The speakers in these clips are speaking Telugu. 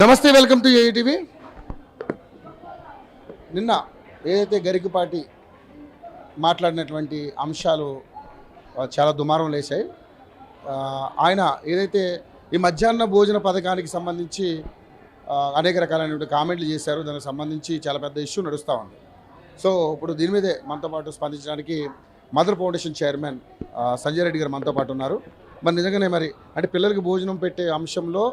నమస్తే, వెల్కమ్ టు ఏటీవీ. నిన్న ఏదైతే గరికపాటి మాట్లాడినటువంటి అంశాలు చాలా దుమారం లేచాయి. ఆయన ఏదైతే ఈ మధ్యాహ్న భోజన పథకానికి సంబంధించి అనేక రకాలైనటువంటి కామెంట్లు చేశారు. దానికి సంబంధించి చాలా పెద్ద ఇష్యూ నడుస్తూ ఉంది. సో ఇప్పుడు దీని మీదే మనతో పాటు స్పందించడానికి mother foundation chairman Sanjay Reddy గారు మనతో పాటు ఉన్నారు. మరి నిజంగానే మరి అంటే పిల్లలకి భోజనం పెట్టే అంశంలో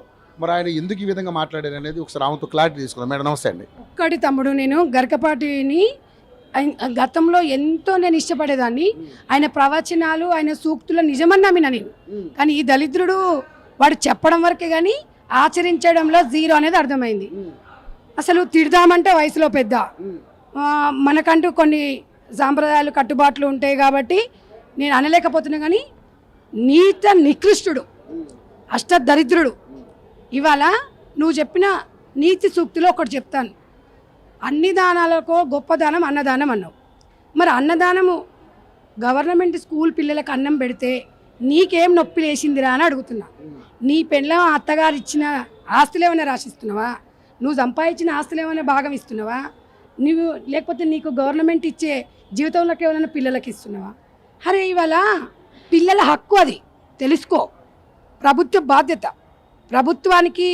మరి ఆయన ఎందుకు ఈ విధంగా మాట్లాడారు అనేది ఒకసారి ఆమెతో క్లారిటీ తీసుకుందాం. మేడం నమస్తే అండి. ఒక్కటి తమ్ముడు, నేను గరికపాటిని గతంలో ఎంతో నేను ఇష్టపడేదాన్ని. ఆయన ప్రవచనాలు, ఆయన సూక్తులు నిజమని నమ్మిన నేను. కానీ ఈ దళిద్రుడు వాడు చెప్పడం వరకే కానీ ఆచరించడంలో జీరో అనేది అర్థమైంది. అసలు తిడదామంటే వయసులో పెద్ద, మనకంటూ కొన్ని సాంప్రదాయాలు కట్టుబాట్లు ఉంటాయి కాబట్టి నేను అనలేకపోతున్నా. కానీ నీత నికృష్టుడు, అష్టదరిద్రుడు. ఇవాళ నువ్వు చెప్పిన నీతి సూక్తిలో ఒకటి చెప్తాను. అన్ని దానాలకు గొప్ప దానం అన్నదానం అన్నావు. మరి అన్నదానము గవర్నమెంట్ స్కూల్ పిల్లలకు అన్నం పెడితే నీకేం నొప్పి లేచిందిరా అని అడుగుతున్నా. నీ పెళ్ళం అత్తగారు ఇచ్చిన ఆస్తులు ఏమైనా రాసిస్తున్నావా? నువ్వు సంపాదించిన ఆస్తులు ఏమైనా భాగం ఇస్తున్నావా? నువ్వు లేకపోతే నీకు గవర్నమెంట్ ఇచ్చే జీవితంలోకి ఏమైనా పిల్లలకి ఇస్తున్నావా? అరే ఇవాళ పిల్లల హక్కు, అది తెలుసుకో. ప్రభుత్వ బాధ్యత. ప్రభుత్వానికి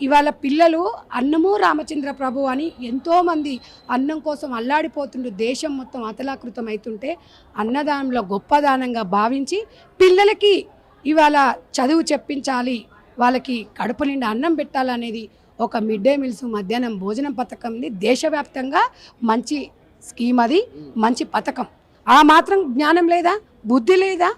ఇవాళ పిల్లలు అన్నము రామచంద్ర ప్రభు అని ఎంతోమంది అన్నం కోసం అల్లాడిపోతుండే దేశం మొత్తం అతలాకృతం అవుతుంటే అన్నదానంలో గొప్పదానంగా భావించి పిల్లలకి ఇవాళ చదువు చెప్పించాలి, వాళ్ళకి కడుపు నిండా అన్నం పెట్టాలనేది ఒక మిడ్ డే మీల్స్ మధ్యాహ్నం భోజనం పథకంది దేశవ్యాప్తంగా మంచి స్కీమ్, అది మంచి పథకం. ఆ మాత్రం జ్ఞానం లేదా, బుద్ధి లేదా?